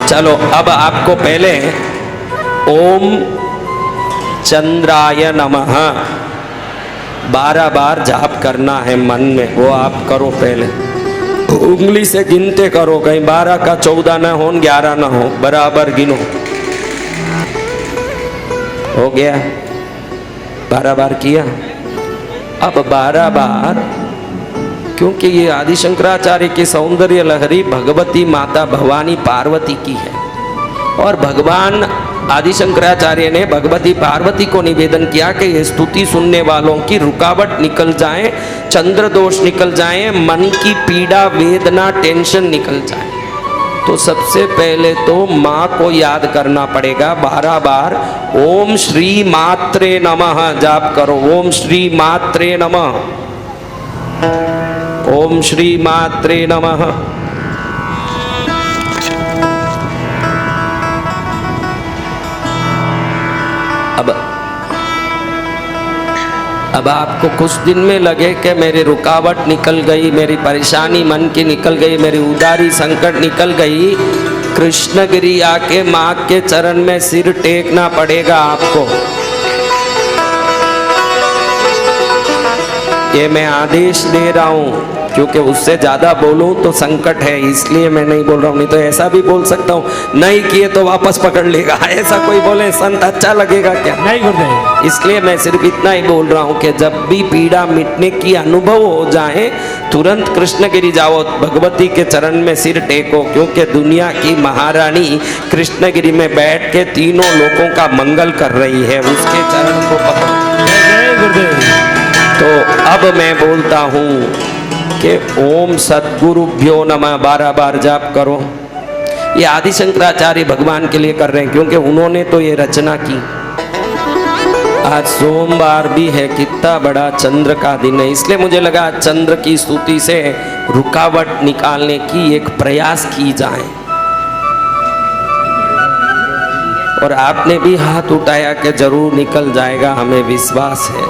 चलो अब आपको पहले ओम चंद्राय नमः 12 बार जाप करना है मन में, वो आप करो पहले। उंगली से गिनते करो, कहीं 12 का 14 ना हो, 11 ना हो, बराबर गिनो। हो गया? 12 बार किया। अब 12 बार, क्योंकि ये आदि शंकराचार्य की सौंदर्य लहरी भगवती माता भवानी पार्वती की है, और भगवान आदि शंकराचार्य ने भगवती पार्वती को निवेदन किया कि ये स्तुति सुनने वालों की रुकावट निकल जाए, चंद्र दोष निकल जाए, मन की पीड़ा वेदना टेंशन निकल जाए। तो सबसे पहले तो माँ को याद करना पड़ेगा। 12 बार ओम श्री मात्रे नमः जाप करो। ओम श्री मात्रे नमः, ओम श्री मात्रे नमः। अब आपको कुछ दिन में लगे कि मेरी रुकावट निकल गई, मेरी परेशानी मन की निकल गई, मेरी उदारी संकट निकल गई, कृष्णगिरी आके माँ के चरण में सिर टेकना पड़ेगा आपको। ये मैं आदेश दे रहा हूँ, क्योंकि उससे ज्यादा बोलूं तो संकट है, इसलिए मैं नहीं बोल रहा हूँ। नहीं तो ऐसा भी बोल सकता हूँ, नहीं किए तो वापस पकड़ लेगा, ऐसा कोई बोले संत अच्छा लगेगा क्या? नहीं गुरुदेव। इसलिए मैं सिर्फ इतना ही बोल रहा हूँ कि जब भी पीड़ा मिटने की अनुभव हो जाए, तुरंत कृष्णगिरी जाओ, भगवती के चरण में सिर टेको, क्योंकि दुनिया की महारानी कृष्णगिरी में बैठ के तीनों लोगों का मंगल कर रही है, उसके चरण को पकड़ो। तो अब मैं बोलता हूँ कि ओम सद्गुरुभ्यो नमः 12 बार जाप करो। ये आदि शंकराचार्य भगवान के लिए कर रहे हैं, क्योंकि उन्होंने तो ये रचना की। आज सोमवार भी है, कितना बड़ा चंद्र का दिन है, इसलिए मुझे लगा चंद्र की स्तुति से रुकावट निकालने की एक प्रयास की जाए। और आपने भी हाथ उठाया कि जरूर निकल जाएगा, हमें विश्वास है।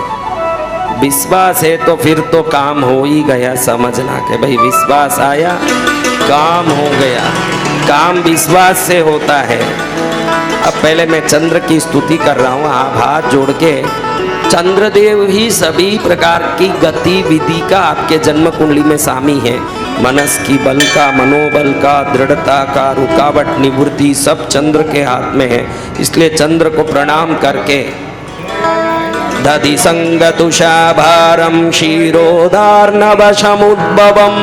विश्वास है तो फिर तो काम हो ही गया, समझना कि भाई विश्वास आया काम हो गया। काम विश्वास से होता है। अब पहले मैं चंद्र की स्तुति कर रहा हूँ, आप हाथ जोड़ के। चंद्रदेव ही सभी प्रकार की गतिविधि का आपके जन्म कुंडली में शामिल है। मनस की बल का, मनोबल का, दृढ़ता का, रुकावट निवृत्ति सब चंद्र के हाथ में है। इसलिए चंद्र को प्रणाम करके दधि संगतुषाभारं क्षीरोदार्णवशमुद्भवम्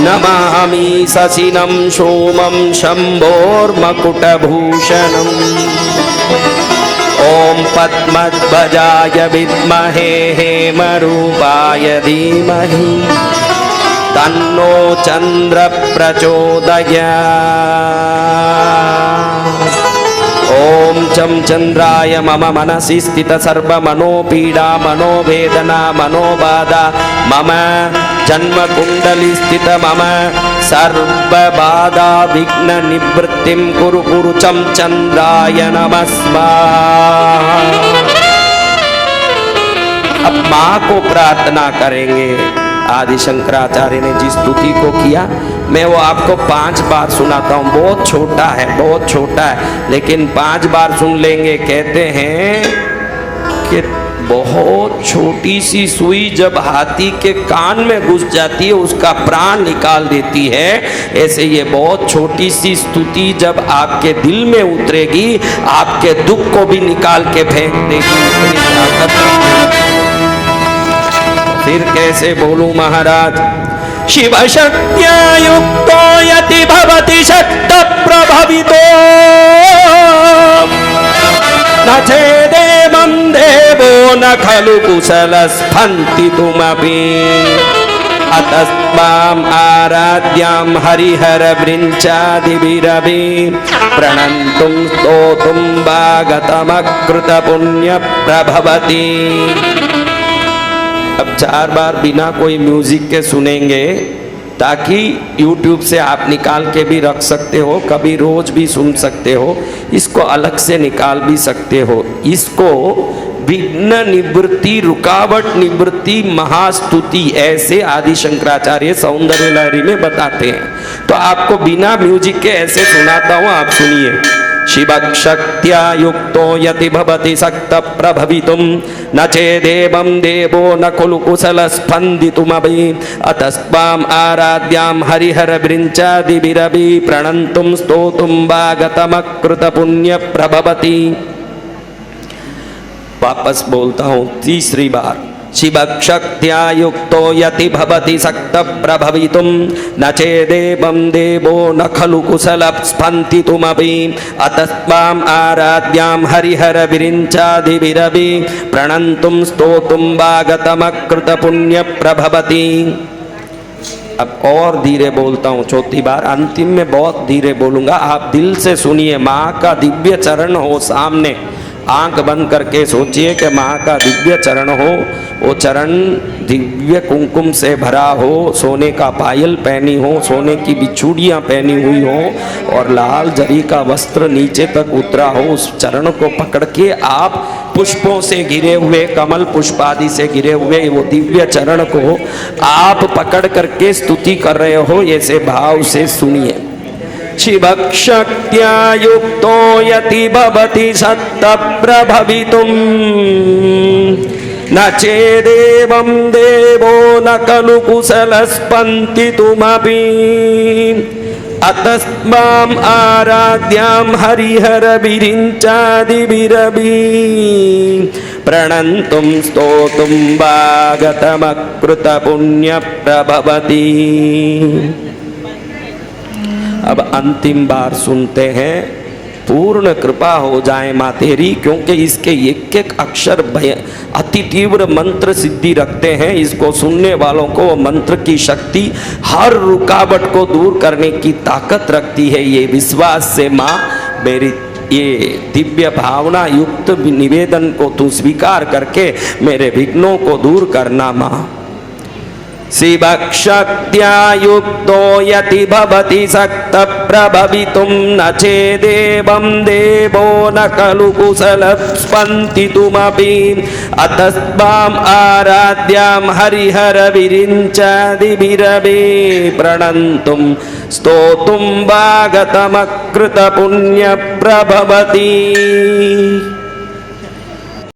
नमामि शशिनं सोमं शम्भोर्मकुटभूषणम् ॐ पद्मध्वजाय विद्महे हेमरूपाय धीमहि तन्नो चन्द्र प्रचोदयात्। ओम चम चंद्राय मम मनसि स्थित सर्व मनोपीड़ा मनोवेदना मनोबाधा मम जन्म कुंडली स्थित मम सर्व बाधा विघ्न निवृत्तिं कुरु कुरु चम चंद्राय नमस्कार। अब माँ को प्रार्थना करेंगे। आदि शंकराचार्य ने जिस स्तुति को किया, मैं वो आपको 5 बार सुनाता हूँ। बहुत छोटा है, बहुत छोटा है, लेकिन 5 बार सुन लेंगे। कहते हैं कि बहुत छोटी सी सुई जब हाथी के कान में घुस जाती है, उसका प्राण निकाल देती है। ऐसे ये बहुत छोटी सी स्तुति जब आपके दिल में उतरेगी, आपके दुख को भी निकाल के फेंक देगी। फिर कैसे बोलूं महाराज? शिव शक्त्या युक्तो यति भवति शक्त प्रभवितो न चेदेवं देवो न खलु कुशलस्फन्ति तुमपि अतस्माम् आराध्यां हरिहर वृञ्चादिभिरपि प्रणन्तुं स्तोतुं वागतमकृत पुण्य प्रभवति। अब 4 बार बिना कोई म्यूजिक के सुनेंगे, ताकि YouTube से आप निकाल के भी रख सकते हो, कभी रोज भी सुन सकते हो, इसको अलग से निकाल भी सकते हो। इसको विघ्न निवृत्ति, रुकावट निवृत्ति, महास्तुति, ऐसे आदि शंकराचार्य सौंदर्य लहरी में बताते हैं। तो आपको बिना म्यूजिक के ऐसे सुनाता हूं, आप सुनिए। शिवशक्त्या युक्तो यति भवति सक्त प्रभवितुं न चेदेवं देवो न खलु कुशल स्पन्दितुमपि अतस्त्वाम् आराध्यां हरिहर विरिञ्चादिभिरपि प्रणन्तुं स्तोतुं वा गतमकृत पुण्य प्रभवति। वापस बोलता हूँ तीसरी बार। शिवशक्त्या युक्तो यति भवति सक्त प्रभवितुं न चेदेवं देवो न खलु कुशल स्पन्दितुमपि अतस्त्वाम् आराध्यां हरिहर विरिञ्चादिभिरपि प्रणन्तुं स्तोतुं वा गतमकृत पुण्य प्रभवति। अब और धीरे बोलता हूँ चौथी बार, अंतिम में बहुत धीरे बोलूंगा, आप दिल से सुनिए। माँ का दिव्य चरण हो सामने, आंख बंद करके सोचिए कि माँ का दिव्य चरण हो, वो चरण दिव्य कुमकुम से भरा हो, सोने का पायल पहनी हो, सोने की बिछुड़ियाँ पहनी हुई हो और लाल जरी का वस्त्र नीचे तक उतरा हो। उस चरण को पकड़ के आप पुष्पों से घिरे हुए, कमल पुष्प आदि से घिरे हुए वो दिव्य चरण को आप पकड़ करके स्तुति कर रहे हो, ऐसे भाव से सुनिए। शिवशक्त्या युक्तो यति भवति सक्त प्रभवितुं न चेदेवं देवो न खलु कुशल स्पन्दितुमपि अतस्त्वाम् आराध्यां हरिहर विरिञ्चादिभिरपि प्रणन्तुं स्तोतुं वा गतमकृत पुण्य प्रभवति। अब अंतिम बार सुनते हैं। पूर्ण कृपा हो जाए माँ तेरी, क्योंकि इसके एक एक अक्षर अति तीव्र मंत्र सिद्धि रखते हैं। इसको सुनने वालों को मंत्र की शक्ति हर रुकावट को दूर करने की ताकत रखती है। ये विश्वास से माँ मेरी ये दिव्य भावना युक्त निवेदन को तू स्वीकार करके मेरे विघ्नों को दूर करना माँ। शिवशक्त्या युक्तो यति भवति सक्त प्रभवितुं न चेदेवं देवो न खलु कुशल स्पन्दितुमपि अतस्त्वाम् आराध्यां हरिहर विरिञ्चादिभिरपि प्रणन्तुं स्तोतुं वा गतमकृत पुण्य प्रभवति।